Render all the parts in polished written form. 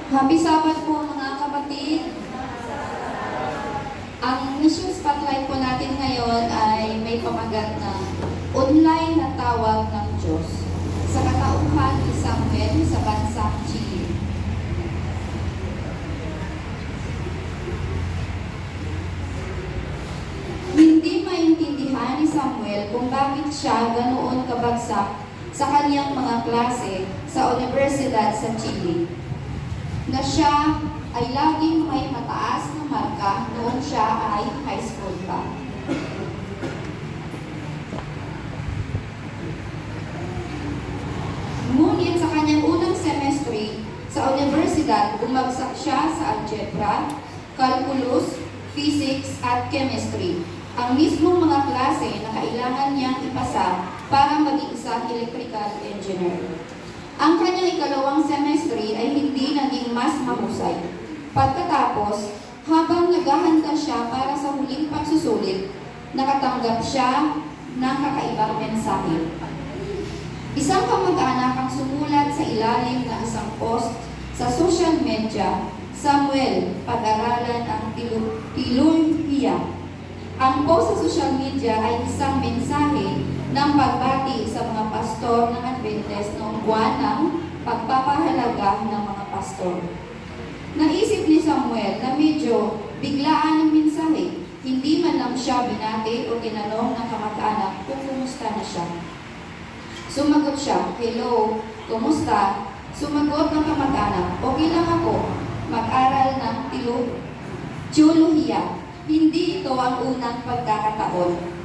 Happy Sabbath po mga kapatid. Ang mission spotlight po natin ngayon ay may pamagat na online na tawag ng Diyos sa katauhan ni Samuel sa bansang Chile. Hindi maintindihan ni Samuel kung bakit siya ganoon kabagsak sa kanyang mga klase sa Universidad sa Chile, na siya ay laging may mataas na marka noong siya ay high school pa. Ngunit sa kanyang unang semestre sa universidad, bumagsak siya sa algebra, calculus, physics at chemistry, ang mismong mga klase na kailangan niyang ipasa para maging isang electrical engineer. Ang kanyang ikalawang semestre ay hindi naging mas mahusay. Pagkatapos, habang naghahanda siya para sa huling pagsusulit, nakatanggap siya ng kakaibang mensahe. Isang kamag-anak ang sumulat sa ilalim ng isang post sa social media, "Samuel, pag-aralan ang teolohiya." Ang post sa social media ay isang mensahe ng pagbati sa mga pastor ng Adventist noong buwan ng pagpapahalaga ng mga pastor. Naisip ni Samuel na medyo biglaan ang mensahe. Hindi man lang siya binati o tinanong ng kamag-anak kung kumusta na siya. Sumagot siya, "Hello, kumusta?" Sumagot ng kamag-anak, "Okay lang ako, mag-aral ng teolohiya." Hindi ito ang unang pagkakataon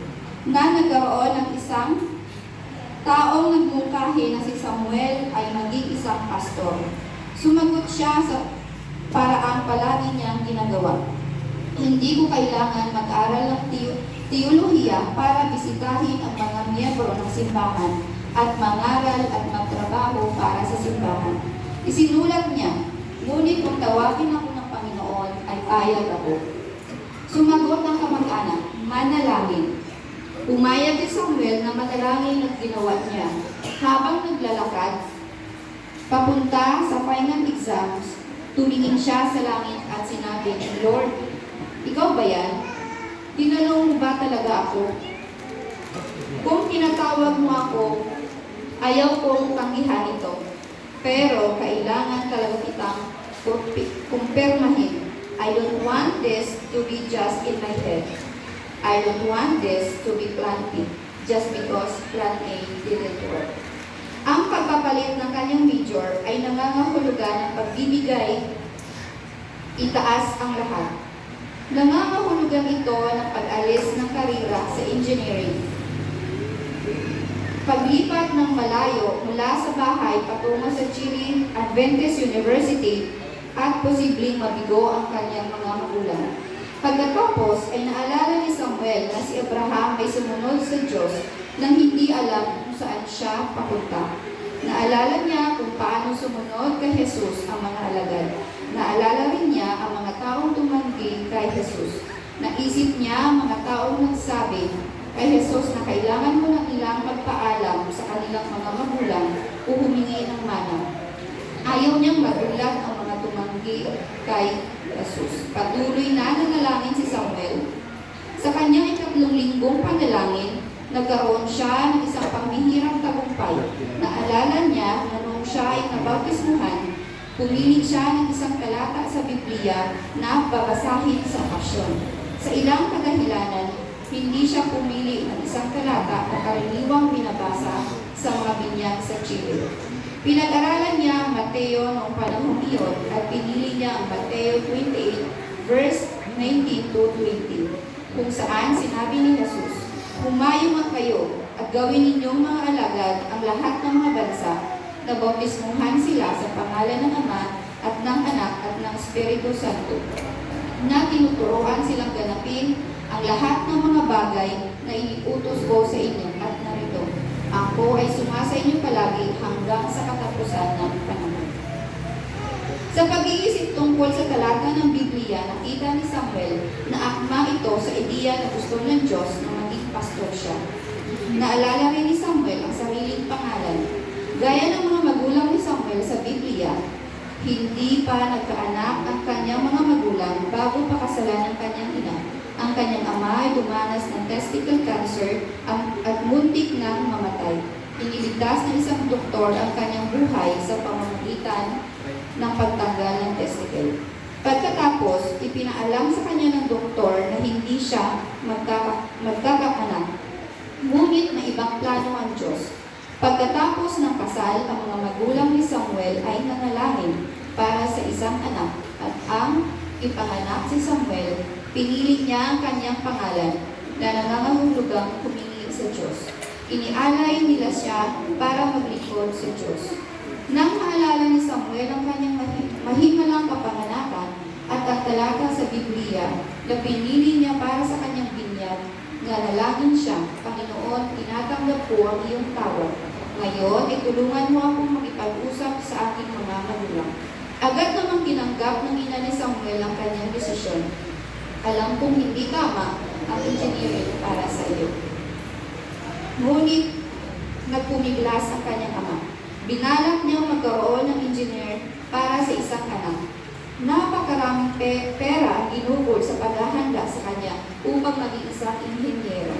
na nagkaroon ng isang taong nagmungkahi na si Samuel ay maging isang pastor. Sumagot siya sa paraang palagi niyang ginagawa. "Hindi ko kailangan mag-aral ng teolohiya para bisitahin ang mga miyembro ng simbahan at mangaral at magtrabaho para sa simbahan." Isinulat niya, "Ngunit kung tawagin ako ng Panginoon ay payag ako." Sumagot ng kamag-anak, "Manalangin." Umayag si Samuel na manalangin at ginawa niya. Habang naglalakad, papunta sa final exams, tumingin siya sa langit at sinabi, "Lord, ikaw ba yan? Tinanong mo ba talaga ako? Kung tinatawag mo ako, ayaw kong tanggihan ito. Pero kailangan talaga kitang kumpirmahin. I don't want this to be just in my head. I don't want this to be plan B, just because plan A didn't work." Ang pagpapalit ng kanyang major ay nangangahulugan ng pagbibigay, itaas ang lahat. Nangangahulugan ito ng pag-alis ng karera sa engineering. Paglipat ng malayo mula sa bahay patungo sa Chile Adventist University at posibleng mabigo ang kanyang mga magulang. Pagkatapos ay naalala ni Samuel na si Abraham ay sumunod sa Diyos nang hindi alam kung saan siya papunta. Naalala niya kung paano sumunod kay Jesus ang mga alagad. Naalala rin niya ang mga taong tumanggi kay Jesus. Naisip niya ang mga taong nagsabi kay Jesus na kailangan mo ng ilang magpaalam sa kanilang mga magulang o humingi ng mana. Ayaw niyang magulat ang mga tumanggi kay Jesus. Patuloy na nanalangin si Samuel. Sa kanyang ikatlong linggong panalangin, nagkaroon siya ng isang pambihirang tagumpay. Naalala niya na noong siya ay nabautismuhan, pumili siya ng isang talata sa Biblia na babasahin sa okasyon. Sa ilang kadahilanan, hindi siya pumili ng isang talata na karaniwang binabasa sa mga binyag sa Chile. Pinag-aralan niya ang Mateo noong panahon iyon at pinili niya ang Mateo 28, verse 19 to 20, kung saan sinabi ni Jesus, "Humayo man kayo at gawin ninyong mga alagad ang lahat ng mga bansa, na bautismuhan sila sa pangalan ng Ama at ng Anak at ng Espiritu Santo, na tinuturuan silang ganapin ang lahat ng mga bagay na iniutos ko sa inyo, at narito, ako ay sumasa inyo palagi hanggang sa katapusan ng panahon." Sa pag-iisip tungkol sa talata ng Biblia, nakita ni Samuel na akma ito sa ideya na gusto ng Diyos na maging pastor siya. Naalala rin ni Samuel ang sariling pangalan. Gaya ng mga magulang ni Samuel sa Biblia, hindi pa nagkaanak ang kanyang mga magulang bago pakasalan ng kanyang ina. Ang kanyang ama ay dumanas ng testicle cancer at muntik nang mamatay. Iniligtas ng isang doktor ang kanyang buhay sa pamamagitan ng pagtanggal ng testicle. Pagkatapos, ipinaalam sa kanya ng doktor na hindi siya magkakaanak. Ngunit may ibang plano ang Diyos. Pagkatapos ng kasal, ang mga magulang ni Samuel ay nanalangin para sa isang anak at ang ipanganak si Samuel, pinili niya ang kanyang pangalan na nangangahulugang humingi sa Diyos. Inialay nila siya para maglingkod sa Diyos. Nang maalala ni Samuel ang kanyang mahimalang kapanganakan at ang talata sa Biblia na pinili niya para sa kanyang binyag, nanalangin siya, Panginoon, tinatanggap ko ang iyong tawag. Ngayon, tulungan mo akong makipag-usap sa aking mga magulang. Agad namang tinanggap ng ina ni Samuel ang kanyang desisyon. Alam kong hindi tama ang engineering para sa iyo. Ngunit, nagpumiglas ang kanyang ama. Binalak niyang magkaroon ng engineer para sa isang anak. Napakaraming pera ang ginugol sa paghahanda sa kanya upang maging isang inhinyero.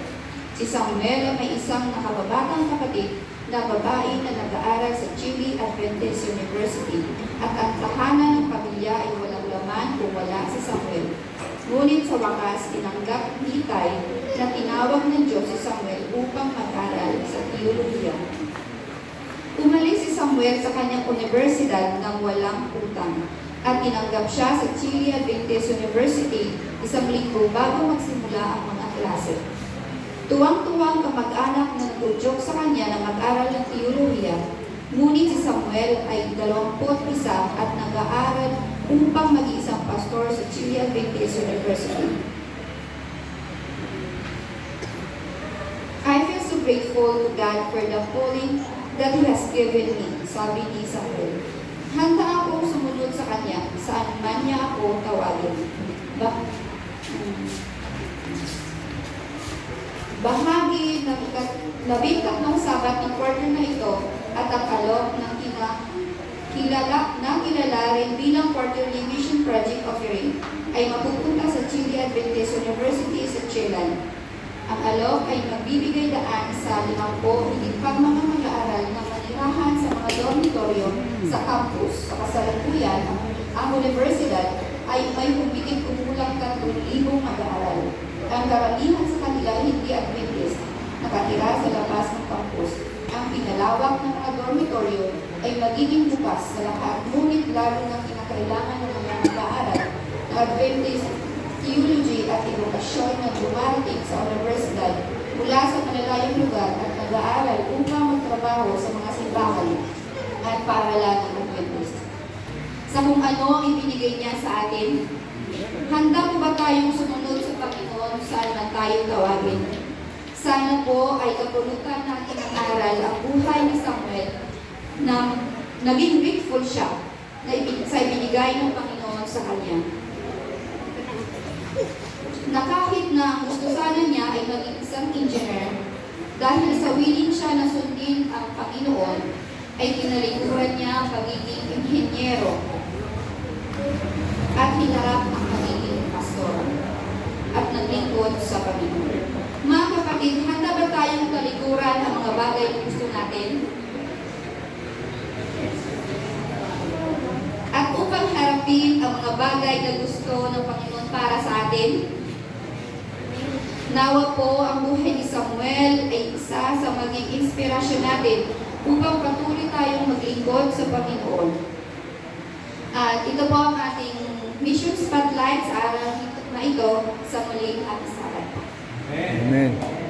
Si Samuel ay may isang nakababatang kapatid na babae na nag-aaral sa Chile Adventist University at ang tahanan ng pamilya ay walang laman kung wala si Samuel. Ngunit sa wakas, tinanggap ni Itay na tinawag ng Diyos si Samuel upang mag-aral sa teolohiya. Umalis si Samuel sa kanyang universidad ng walang utang at tinanggap siya sa Chile Adventist University 1 linggo bago magsimula ang mga klase. Tuwang-tuwang kamag-anak na natudyok sa kanya na mag-aral ng teolohiya, ngunit si Samuel ay 21 at nag-aaral upang maging isang pastor sa Chile Adventist University. I feel so grateful to God for the calling that He has given me, sabi ni Samuel. Handa akong sumunod sa Kanya, saan man niya ako tawagin. Bahagi ng 13 sabat ng quarter na ito at ang alok ng kilala rin bilang quarterly mission project offering ay mapupunta sa Chile Adventist University sa Chilean. Ang alok ay magbibigay daan sa 50 higit pang mga mag-aaral na manirahan sa mga dormitoryo sa campus. Sa kasalukuyan, ang universidad ay may humigit kumulang 3,000 mag-aaral. Ang karamihan sa kanila hindi Adventist, nakatira sa labas ng campus. Ang pinalawak ng mga dormitoryo ay magiging bukas sa lahat, ngunit lalo na kinakailangan ng mga mag-aaral na Adventist theology at edukasyon na dumarating sa universidad mula sa malalayong lugar at nag-aaral upang magtrabaho sa mga simbahan at paaralan ng Adventist. Sa kung ano ang ibinigay niya sa atin, handa po ba tayong sumunod sa Panginoon saan man tayo tawagin? Sana po ay kapulutan natin ng aral ang buhay ni Samuel na naging grateful siya sa ibinigay ng Panginoon sa kanya. Na kahit na gusto sana niya ay maging isang engineer, dahil sa willing siya na sundin ang Panginoon, ay kinalikuran niya ang pagiging inhinyero at hinarap ang pagiging pastor at naglingkod sa Panginoon. Mga kapatid, handa ba tayong talikuran ang mga bagay na gusto natin? At upang harapin ang mga bagay na gusto ng Panginoon para sa atin, nawa po ang buhay ni Samuel ay isa sa maging inspirasyon natin upang patuloy tayong maglingkod sa Panginoon. At ito po ang ating mission spotlight sa araw na ito sa muling apisaran. Amen.